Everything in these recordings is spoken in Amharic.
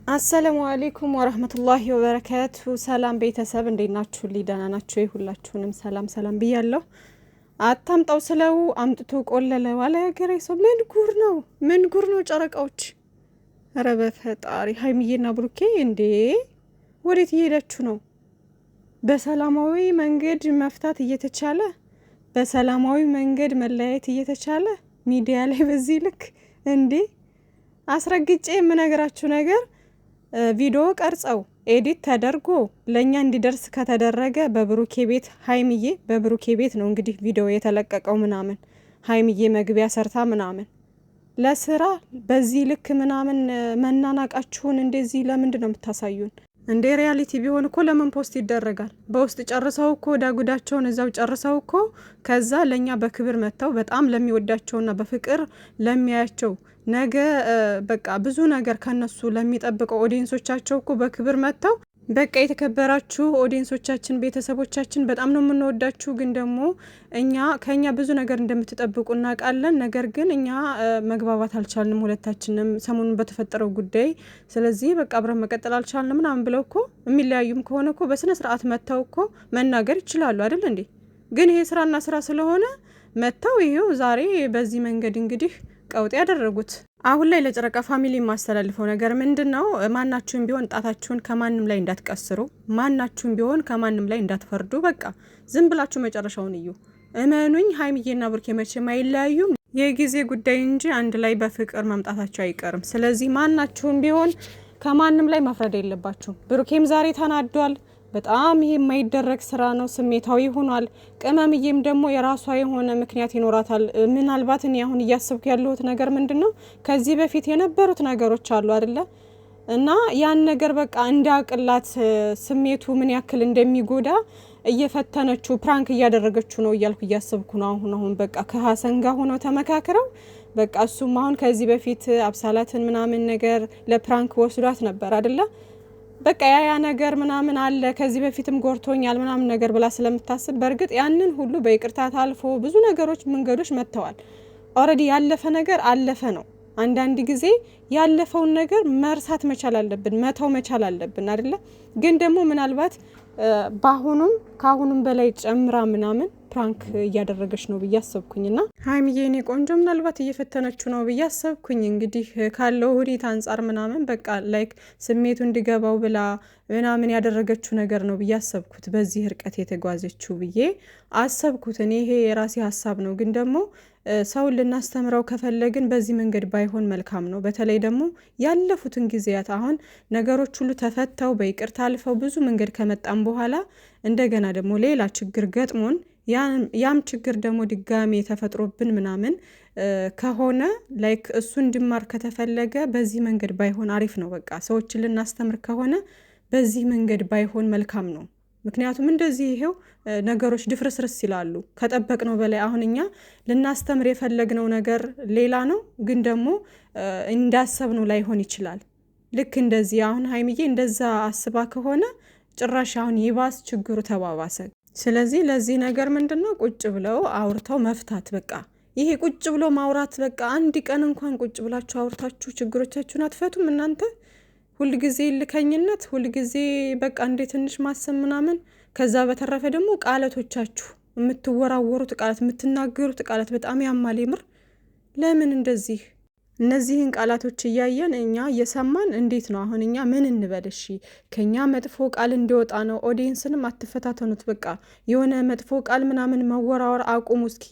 አሰላሙ አለይኩም ወራህመቱላሂ ወበረካቱ። ሰላም ቤተሰብ እንዴት ናችሁ? ደህና ናችሁ? ሁላችሁንም ሰላም ሰላም ብያለሁ። አታምጣው ስለው አምጥቶ ቆለለ ዋለ ሀገሬ ሰው። ምን ጉር ነው? ምን ጉር ነው ጨረቃዎች? ኧረ በፈጣሪ ሀይሚዬና ብሩኬ እንዴ ወዴት እየሄዳችሁ ነው? በሰላማዊ መንገድ መፍታት እየተቻለ በሰላማዊ መንገድ መለያየት እየተቻለ ሚዲያ ላይ በዚህ ልክ እንዴ! አስረግጬ የምነግራችሁ ነገር ቪዲዮ ቀርጸው ኤዲት ተደርጎ ለኛ እንዲደርስ ከተደረገ በብሩኬ ቤት ሀይሚዬ በብሩኬ ቤት ነው እንግዲህ ቪዲዮ የተለቀቀው ምናምን ሀይሚዬ መግቢያ ሰርታ ምናምን ለስራ በዚህ ልክ ምናምን መናናቃችሁን እንደዚህ ለምንድን ነው የምታሳዩን? እንደ ሪያሊቲ ቢሆን እኮ ለምን ፖስት ይደረጋል? በውስጥ ጨርሰው እኮ ዳጉዳቸውን እዛው ጨርሰው እኮ ከዛ ለኛ በክብር መጥተው በጣም ለሚወዳቸውና በፍቅር ለሚያያቸው ነገ በቃ ብዙ ነገር ከነሱ ለሚጠብቀው ኦዲየንሶቻቸው እኮ በክብር መጥተው በቃ የተከበራችሁ ኦዲየንሶቻችን ቤተሰቦቻችን በጣም ነው የምንወዳችሁ፣ ግን ደግሞ ከኛ ብዙ ነገር እንደምትጠብቁ እናውቃለን። ነገር ግን እኛ መግባባት አልቻልንም ሁለታችንም ሰሞኑን በተፈጠረው ጉዳይ። ስለዚህ በቃ አብረን መቀጠል አልቻልንም ምናምን ብለው እኮ የሚለያዩም ከሆነ እኮ በስነ ስርዓት መጥተው እኮ መናገር ይችላሉ አይደል እንዴ? ግን ይሄ ስራና ስራ ስለሆነ መጥተው ይሄው ዛሬ በዚህ መንገድ እንግዲህ ቀውጥ ያደረጉት። አሁን ላይ ለጨረቃ ፋሚሊ የማስተላልፈው ነገር ምንድነው? ማናችሁም ቢሆን ጣታችሁን ከማንም ላይ እንዳትቀስሩ፣ ማናችሁም ቢሆን ከማንም ላይ እንዳትፈርዱ። በቃ ዝም ብላችሁ መጨረሻውን እዩ። እመኑኝ ሀይሚዬና ብሩኬ መቼም አይለያዩም። የጊዜ ጉዳይ እንጂ አንድ ላይ በፍቅር መምጣታቸው አይቀርም። ስለዚህ ማናችሁም ቢሆን ከማንም ላይ መፍረድ የለባችሁም። ብሩኬም ዛሬ ተናዷል። በጣም ይሄ የማይደረግ ስራ ነው። ስሜታዊ ሆኗል። ቅመምዬም ደግሞ የራሷ የሆነ ምክንያት ይኖራታል። ምናልባት እኔ አሁን እያሰብኩ ያለሁት ነገር ምንድነው ከዚህ በፊት የነበሩት ነገሮች አሉ አይደለ? እና ያን ነገር በቃ እንዳቅላት ስሜቱ ምን ያክል እንደሚጎዳ እየፈተነችው ፕራንክ እያደረገችው ነው እያልኩ እያሰብኩ ነው። አሁን በቃ ከሀሰን ጋር ሆነው ተመካክረው በቃ እሱም አሁን ከዚህ በፊት አብሳላትን ምናምን ነገር ለፕራንክ ወስዷት ነበር አይደለ? በቃ ያ ነገር ምናምን አለ ከዚህ በፊትም ጎርቶኛል ምናምን ነገር ብላ ስለምታስብ በእርግጥ ያንን ሁሉ በይቅርታ ታልፎ ብዙ ነገሮች መንገዶች መጥተዋል። ኦልሬዲ ያለፈ ነገር አለፈ ነው። አንዳንድ ጊዜ ያለፈውን ነገር መርሳት መቻል አለብን፣ መተው መቻል አለብን አይደለ? ግን ደግሞ ምናልባት ካሁኑም በላይ ጨምራ ምናምን ፕራንክ እያደረገች ነው ብዬ አሰብኩኝና ሀይሚዬ እኔ ቆንጆ ምናልባት እየፈተነችው ነው ብዬ አሰብኩኝ። እንግዲህ ካለው ሁኔታ አንጻር ምናምን በቃ ላይክ ስሜቱ እንዲገባው ብላ ምናምን ያደረገችው ነገር ነው ብዬ አሰብኩት። በዚህ ርቀት የተጓዘችው ብዬ አሰብኩት። እኔ ይሄ የራሴ ሀሳብ ነው። ግን ደግሞ ሰውን ልናስተምረው ከፈለግን በዚህ መንገድ ባይሆን መልካም ነው። በተለይ ደግሞ ያለፉትን ጊዜያት አሁን ነገሮች ሁሉ ተፈተው በይቅርታ አልፈው ብዙ መንገድ ከመጣም በኋላ እንደገና ደግሞ ሌላ ችግር ገጥሞን ያም ችግር ደግሞ ድጋሜ ተፈጥሮብን ምናምን ከሆነ ላይክ እሱ እንዲማር ከተፈለገ በዚህ መንገድ ባይሆን አሪፍ ነው። በቃ ሰዎችን ልናስተምር ከሆነ በዚህ መንገድ ባይሆን መልካም ነው። ምክንያቱም እንደዚህ ይሄው ነገሮች ድፍርስርስ ይላሉ ከጠበቅነው በላይ። አሁን እኛ ልናስተምር የፈለግነው ነገር ሌላ ነው፣ ግን ደግሞ እንዳሰብነው ላይሆን ይችላል። ልክ እንደዚህ አሁን ሀይሚዬ እንደዛ አስባ ከሆነ ጭራሽ አሁን ይባስ ችግሩ ተባባሰ። ስለዚህ ለዚህ ነገር ምንድነው ቁጭ ብለው አውርተው መፍታት። በቃ ይሄ ቁጭ ብሎ ማውራት በቃ አንድ ቀን እንኳን ቁጭ ብላችሁ አውርታችሁ ችግሮቻችሁን አትፈቱም እናንተ? ሁልጊዜ ልከኝነት፣ ሁልጊዜ በቃ እንዴ ትንሽ ማሰብ ምናምን። ከዛ በተረፈ ደግሞ ቃላቶቻችሁ የምትወራወሩት ቃላት፣ የምትናገሩት ቃላት በጣም ያማል የምር። ለምን እንደዚህ እነዚህን ቃላቶች እያየን እኛ እየሰማን እንዴት ነው አሁን እኛ ምን እንበል? እሺ ከኛ መጥፎ ቃል እንዲወጣ ነው። ኦዲየንስንም አትፈታተኑት። በቃ የሆነ መጥፎ ቃል ምናምን መወራወር አቁሙ እስኪ።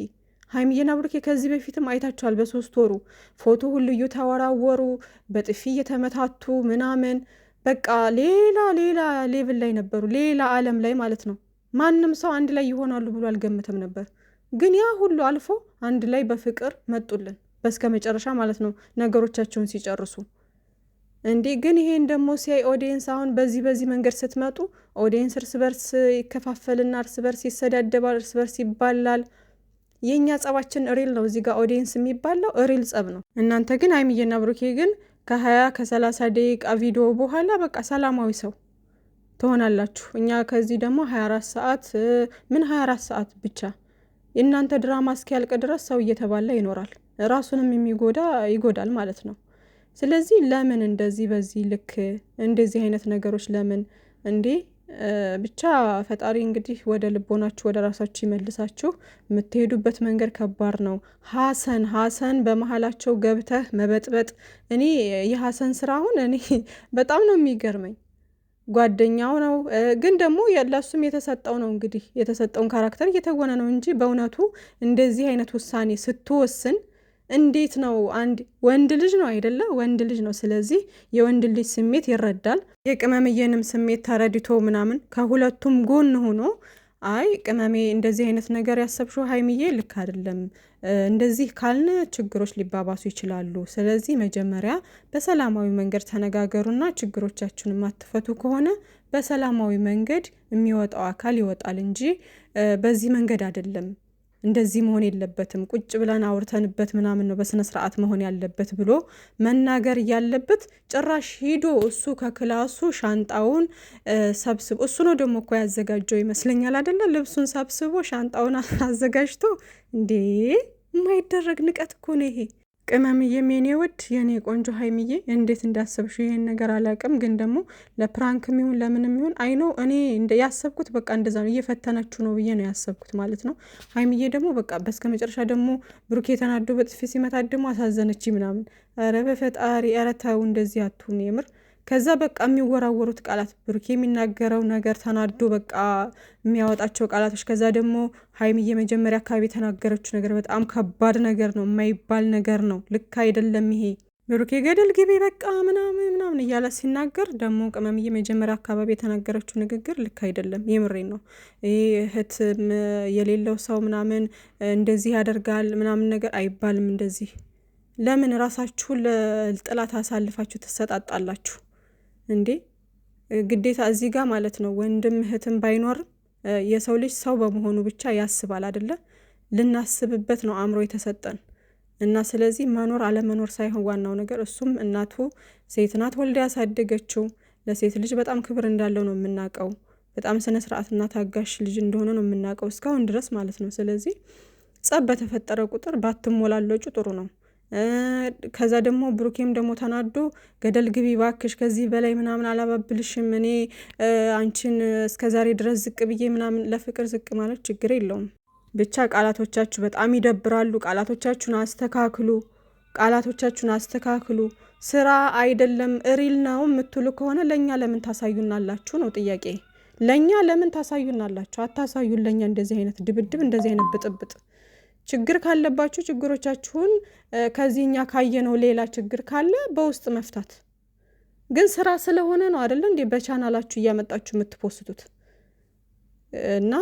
ሀይሚዬና ብሩኬ ከዚህ በፊትም አይታችኋል። በ3 ወሩ ፎቶ ሁሉ እየተወራወሩ በጥፊ እየተመታቱ ምናምን በቃ ሌላ ሌቭል ላይ ነበሩ፣ ሌላ ዓለም ላይ ማለት ነው። ማንም ሰው አንድ ላይ ይሆናሉ ብሎ አልገምተም ነበር። ግን ያ ሁሉ አልፎ አንድ ላይ በፍቅር መጡልን በስከ መጨረሻ ማለት ነው ነገሮቻቸውን ሲጨርሱ። እንዴ ግን ይሄን ደግሞ ሲያይ ኦዲየንስ አሁን በዚህ መንገድ ስትመጡ ኦዲየንስ እርስ በርስ ይከፋፈልና እርስ በርስ ይሰዳደባል፣ እርስ በርስ ይባላል። የኛ ጸባችን ሪል ነው። እዚህ ጋር ኦዲየንስ የሚባለው ሪል ጸብ ነው። እናንተ ግን ሀይሚዬና ብሩኬ ግን ከ20-30 ደቂቃ ቪዲዮ በኋላ በቃ ሰላማዊ ሰው ትሆናላችሁ። እኛ ከዚህ ደግሞ 24 ሰዓት 24 ሰዓት ብቻ የእናንተ ድራማ እስኪያልቅ ድረስ ሰው እየተባለ ይኖራል። ራሱንም ይጎዳል ማለት ነው። ስለዚህ ለምን እንደዚህ በዚህ ልክ እንደዚህ አይነት ነገሮች ለምን እንዴ? ብቻ ፈጣሪ እንግዲህ ወደ ልቦናችሁ ወደ ራሳችሁ ይመልሳችሁ። የምትሄዱበት መንገድ ከባድ ነው። ሀሰን በመሀላቸው ገብተህ መበጥበጥ። እኔ የሀሰን ስራ አሁን እኔ በጣም ነው የሚገርመኝ። ጓደኛው ነው ግን ደግሞ ለሱም የተሰጠው ነው እንግዲህ የተሰጠውን ካራክተር እየተወነ ነው እንጂ በእውነቱ እንደዚህ አይነት ውሳኔ ስትወስን እንዴት ነው? አንድ ወንድ ልጅ ነው አይደለ? ወንድ ልጅ ነው። ስለዚህ የወንድ ልጅ ስሜት ይረዳል። የቅመምዬንም ስሜት ተረድቶ ምናምን ከሁለቱም ጎን ሆኖ አይ ቅመሜ እንደዚህ አይነት ነገር ያሰብሽው ሀይሚዬ ልክ አይደለም፣ እንደዚህ ካልን ችግሮች ሊባባሱ ይችላሉ። ስለዚህ መጀመሪያ በሰላማዊ መንገድ ተነጋገሩና ችግሮቻችሁን የማትፈቱ ከሆነ በሰላማዊ መንገድ የሚወጣው አካል ይወጣል እንጂ በዚህ መንገድ አይደለም። እንደዚህ መሆን የለበትም፣ ቁጭ ብለን አውርተንበት ምናምን ነው በስነ ስርዓት መሆን ያለበት ብሎ መናገር እያለበት ጭራሽ ሂዶ እሱ ከክላሱ ሻንጣውን ሰብስቦ እሱ ነው ደግሞ እኮ ያዘጋጀው ይመስለኛል አይደለ? ልብሱን ሰብስቦ ሻንጣውን አዘጋጅቶ እንዴ! የማይደረግ ንቀት እኮ ነው ይሄ። ቅመምዬም የኔ ውድ የኔ ቆንጆ ሀይሚዬ እንዴት እንዳሰብሽ ይሄን ነገር አላውቅም፣ ግን ደግሞ ለፕራንክም ይሁን ለምንም ይሁን አይኖ እኔ ያሰብኩት በቃ እንደዛ ነው፣ እየፈተነችው ነው ብዬ ነው ያሰብኩት ማለት ነው። ሀይሚዬ ደግሞ በቃ በስከ መጨረሻ ደግሞ ብሩኬ ተናዶ በጥፊ ሲመታት ደግሞ አሳዘነች ምናምን። ኧረ በፈጣሪ ኧረ ተው እንደዚህ አትሁን የምር። ከዛ በቃ የሚወራወሩት ቃላት ብሩኬ የሚናገረው ነገር ተናዶ በቃ የሚያወጣቸው ቃላቶች፣ ከዛ ደግሞ ሀይሚዬ መጀመሪያ አካባቢ የተናገረችው ነገር በጣም ከባድ ነገር ነው፣ የማይባል ነገር ነው። ልክ አይደለም ይሄ። ብሩኬ ገደል ግቢ በቃ ምናምን እያለ ሲናገር ደግሞ ቅመምዬ መጀመሪያ አካባቢ የተናገረችው ንግግር ልክ አይደለም። የምሬን ነው። ይህ እህት የሌለው ሰው ምናምን እንደዚህ ያደርጋል ምናምን ነገር አይባልም። እንደዚህ ለምን ራሳችሁን ለጥላት አሳልፋችሁ ትሰጣጣላችሁ እንዴ? ግዴታ እዚህ ጋር ማለት ነው ወንድም እህትም ባይኖርም የሰው ልጅ ሰው በመሆኑ ብቻ ያስባል አይደለ? ልናስብበት ነው አእምሮ የተሰጠን እና ስለዚህ መኖር አለመኖር ሳይሆን ዋናው ነገር እሱም እናቱ ሴት ናት ወልዳ ያሳደገችው። ለሴት ልጅ በጣም ክብር እንዳለው ነው የምናውቀው። በጣም ስነ ስርዓትና ታጋሽ ልጅ እንደሆነ ነው የምናውቀው እስካሁን ድረስ ማለት ነው። ስለዚህ ጸብ በተፈጠረ ቁጥር ባትሞላለጩ ጥሩ ነው። ከዛ ደግሞ ብሩኬም ደግሞ ተናዶ ገደል ግቢ ባክሽ ከዚህ በላይ ምናምን አላባብልሽም፣ እኔ አንቺን እስከዛሬ ድረስ ዝቅ ብዬ ምናምን። ለፍቅር ዝቅ ማለት ችግር የለውም። ብቻ ቃላቶቻችሁ በጣም ይደብራሉ። ቃላቶቻችሁን አስተካክሉ። ስራ አይደለም ሪል ነው የምትሉ ከሆነ ለእኛ ለምን ታሳዩናላችሁ ነው ጥያቄ። ለእኛ ለምን ታሳዩናላችሁ? አታሳዩን ለእኛ እንደዚህ አይነት ድብድብ፣ እንደዚህ አይነት ብጥብጥ። ችግር ካለባችሁ ችግሮቻችሁን ከዚህኛ ካየነው ሌላ ችግር ካለ በውስጥ መፍታት። ግን ስራ ስለሆነ ነው አይደለ እንዴ በቻናላችሁ እያመጣችሁ የምትፖስቱት? እና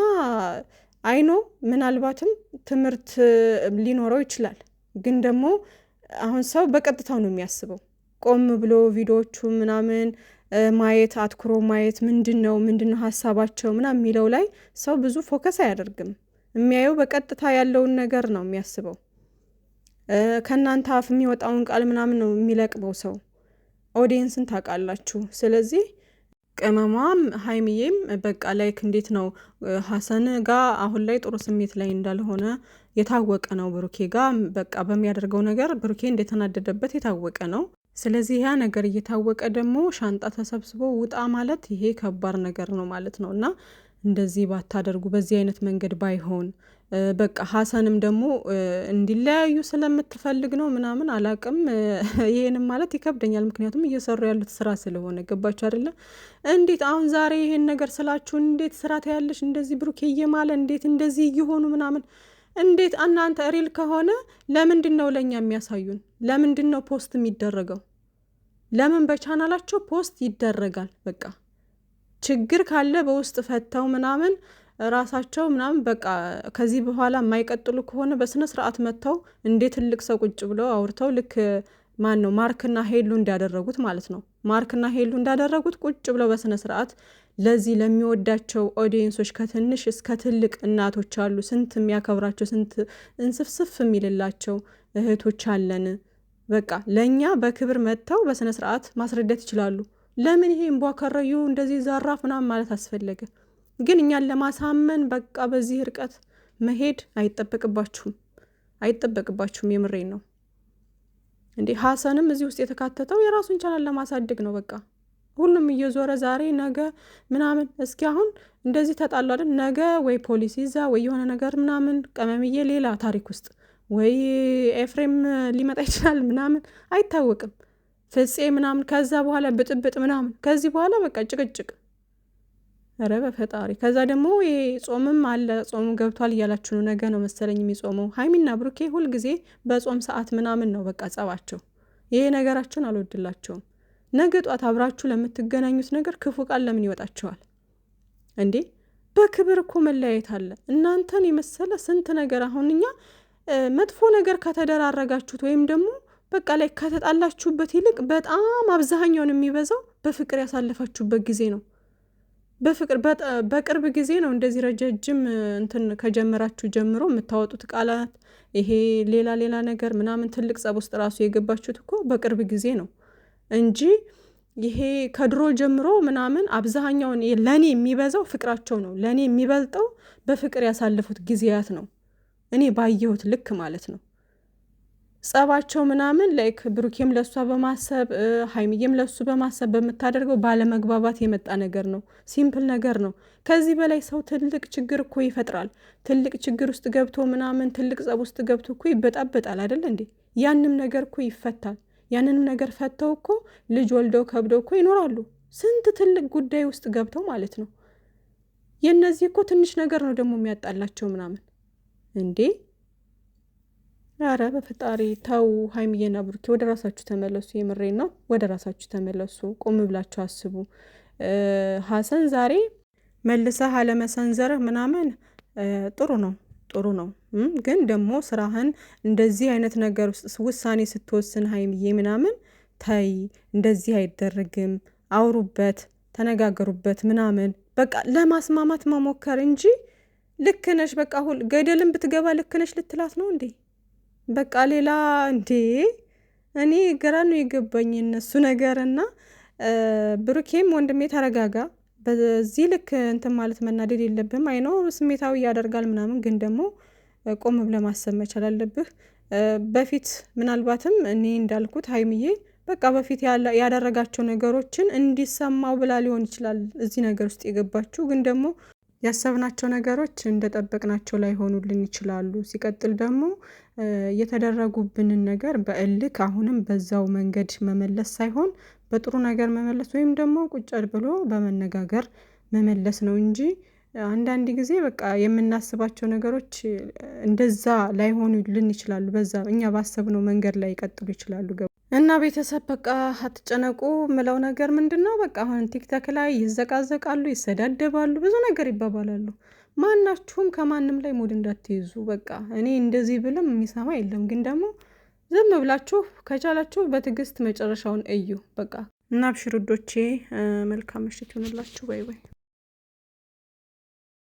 አይኖ ምናልባትም ትምህርት ሊኖረው ይችላል። ግን ደግሞ አሁን ሰው በቀጥታው ነው የሚያስበው። ቆም ብሎ ቪዲዮዎቹ ምናምን ማየት አትኩሮ ማየት ምንድነው ሀሳባቸው ምናምን የሚለው ላይ ሰው ብዙ ፎከስ አያደርግም። የሚያየው በቀጥታ ያለውን ነገር ነው የሚያስበው። ከእናንተ አፍ የሚወጣውን ቃል ምናምን ነው የሚለቅመው ሰው። ኦዲየንስን ታውቃላችሁ። ስለዚህ ቅመሟም ሀይሚዬም በቃ ላይክ እንዴት ነው ሀሰን ጋር አሁን ላይ ጥሩ ስሜት ላይ እንዳልሆነ የታወቀ ነው። ብሩኬ ጋር በቃ በሚያደርገው ነገር ብሩኬ እንደተናደደበት የታወቀ ነው። ስለዚህ ያ ነገር እየታወቀ ደግሞ ሻንጣ ተሰብስቦ ውጣ ማለት ይሄ ከባድ ነገር ነው ማለት ነው። እና እንደዚህ ባታደርጉ፣ በዚህ አይነት መንገድ ባይሆን በቃ ሀሰንም ደግሞ እንዲለያዩ ስለምትፈልግ ነው ምናምን አላቅም። ይሄንም ማለት ይከብደኛል፣ ምክንያቱም እየሰሩ ያሉት ስራ ስለሆነ። ገባችሁ አይደለ? እንዴት አሁን ዛሬ ይሄን ነገር ስላችሁ እንዴት ስራ ታያለሽ እንደዚህ ብሩኬ እየማለ እንዴት እንደዚህ እየሆኑ ምናምን እንዴት እናንተ ሪል ከሆነ ለምንድን ነው ለእኛ የሚያሳዩን? ለምንድን ነው ፖስት የሚደረገው? ለምን በቻናላቸው ፖስት ይደረጋል? በቃ ችግር ካለ በውስጥ ፈተው ምናምን ራሳቸው ምናምን በቃ ከዚህ በኋላ የማይቀጥሉ ከሆነ በስነ ስርዓት መጥተው እንዴ ትልቅ ሰው ቁጭ ብለው አውርተው ልክ ማን ነው ማርክና ሄሉ እንዳደረጉት ማለት ነው። ማርክና ሄሉ እንዳደረጉት ቁጭ ብለው በስነ ስርዓት ለዚህ ለሚወዳቸው ኦዲየንሶች ከትንሽ እስከ ትልቅ እናቶች አሉ፣ ስንት የሚያከብራቸው ስንት እንስፍስፍ የሚልላቸው እህቶች አለን። በቃ ለእኛ በክብር መጥተው በስነ ስርዓት ማስረዳት ይችላሉ። ለምን ይሄ እንቧከረዩ እንደዚህ ዛራፍ ምናምን ማለት አስፈለገ? ግን እኛን ለማሳመን በቃ በዚህ ርቀት መሄድ አይጠበቅባችሁም። የምሬን ነው። እንዴ ሀሰንም እዚህ ውስጥ የተካተተው የራሱን ቻናል ለማሳደግ ነው። በቃ ሁሉም እየዞረ ዛሬ ነገ ምናምን እስኪ አሁን እንደዚህ ተጣሉ አይደል? ነገ ወይ ፖሊስ ይዛ ወይ የሆነ ነገር ምናምን ቀመምዬ ሌላ ታሪክ ውስጥ ወይ ኤፍሬም ሊመጣ ይችላል ምናምን አይታወቅም። ፍፄ ምናምን ከዛ በኋላ ብጥብጥ ምናምን ከዚህ በኋላ በቃ ጭቅጭቅ። ኧረ በፈጣሪ ከዛ ደግሞ ይሄ ጾምም አለ። ጾሙ ገብቷል እያላችሁ ነው። ነገ ነው መሰለኝ የሚጾመው። ሀይሚና ብሩኬ ሁልጊዜ በጾም ሰዓት ምናምን ነው በቃ ጸባቸው። ይሄ ነገራቸውን አልወድላቸውም። ነገ ጧት አብራችሁ ለምትገናኙት ነገር ክፉ ቃል ለምን ይወጣቸዋል እንዴ? በክብር እኮ መለያየት አለ። እናንተን የመሰለ ስንት ነገር አሁን እኛ መጥፎ ነገር ከተደራረጋችሁት ወይም ደግሞ በቃ ላይ ከተጣላችሁበት ይልቅ በጣም አብዛኛውን የሚበዛው በፍቅር ያሳለፋችሁበት ጊዜ ነው። በቅርብ ጊዜ ነው እንደዚህ ረጃጅም እንትን ከጀመራችሁ ጀምሮ የምታወጡት ቃላት ይሄ ሌላ ነገር ምናምን ትልቅ ጸብ ውስጥ ራሱ የገባችሁት እኮ በቅርብ ጊዜ ነው እንጂ ይሄ ከድሮ ጀምሮ ምናምን አብዛኛውን ለኔ የሚበዛው ፍቅራቸው ነው። ለኔ የሚበልጠው በፍቅር ያሳለፉት ጊዜያት ነው። እኔ ባየሁት ልክ ማለት ነው። ጸባቸው ምናምን ላይክ ብሩኬም ለሷ በማሰብ ሀይሚዬም ለሱ በማሰብ በምታደርገው ባለመግባባት የመጣ ነገር ነው። ሲምፕል ነገር ነው። ከዚህ በላይ ሰው ትልቅ ችግር እኮ ይፈጥራል። ትልቅ ችግር ውስጥ ገብቶ ምናምን ትልቅ ጸብ ውስጥ ገብቶ እኮ ይበጣበጣል አይደል እንዴ? ያንም ነገር እኮ ይፈታል። ያንንም ነገር ፈተው እኮ ልጅ ወልደው ከብደው እኮ ይኖራሉ። ስንት ትልቅ ጉዳይ ውስጥ ገብተው ማለት ነው። የእነዚህ እኮ ትንሽ ነገር ነው ደግሞ የሚያጣላቸው ምናምን እንዴ። ኧረ በፈጣሪ ተው። ሀይሚዬና ብሩኬ ወደ ራሳችሁ ተመለሱ። የምሬን ነው። ወደ ራሳችሁ ተመለሱ። ቆም ብላችሁ አስቡ። ሀሰን ዛሬ መልሰህ አለመሰንዘርህ ምናምን ጥሩ ነው። ግን ደግሞ ስራህን እንደዚህ አይነት ነገር ውስጥ ውሳኔ ስትወስን ሀይሚዬ ምናምን ታይ፣ እንደዚህ አይደረግም። አውሩበት፣ ተነጋገሩበት ምናምን በቃ ለማስማማት መሞከር እንጂ ልክ ነሽ በቃ ገደልን ብትገባ ልክ ነሽ ልትላት ነው እንዴ? በቃ ሌላ እንዴ። እኔ ግራ ነው የገባኝ እነሱ ነገርና ብሩኬም ወንድሜ ተረጋጋ። በዚህ ልክ እንትን ማለት መናደድ የለብህም። አይነው ስሜታዊ ያደርጋል ምናምን፣ ግን ደግሞ ቆም ብለህ ማሰብ መቻል አለብህ። በፊት ምናልባትም እኔ እንዳልኩት ሀይሚዬ በቃ በፊት ያደረጋቸው ነገሮችን እንዲሰማው ብላ ሊሆን ይችላል እዚህ ነገር ውስጥ የገባችው። ግን ደግሞ ያሰብናቸው ነገሮች እንደጠበቅናቸው ላይሆኑልን ይችላሉ። ሲቀጥል ደግሞ የተደረጉብንን ነገር በእልክ አሁንም በዛው መንገድ መመለስ ሳይሆን በጥሩ ነገር መመለስ ወይም ደግሞ ቁጭ ብሎ በመነጋገር መመለስ ነው እንጂ አንዳንድ ጊዜ በቃ የምናስባቸው ነገሮች እንደዛ ላይሆኑልን ይችላሉ። በዛ እኛ ባሰብነው መንገድ ላይ ይቀጥሉ ይችላሉ። እና ቤተሰብ በቃ አትጨነቁ። ምለው ነገር ምንድነው? በቃ አሁን ቲክቶክ ላይ ይዘቃዘቃሉ፣ ይሰዳደባሉ፣ ብዙ ነገር ይባባላሉ። ማናችሁም ከማንም ላይ ሙድ እንዳትይዙ። በቃ እኔ እንደዚህ ብልም የሚሰማ የለም። ግን ደግሞ ዝም ብላችሁ ከቻላችሁ በትዕግስት መጨረሻውን እዩ። በቃ እና አብሽሩዶቼ መልካም ምሽት ይሁንላችሁ። ባይ ባይ።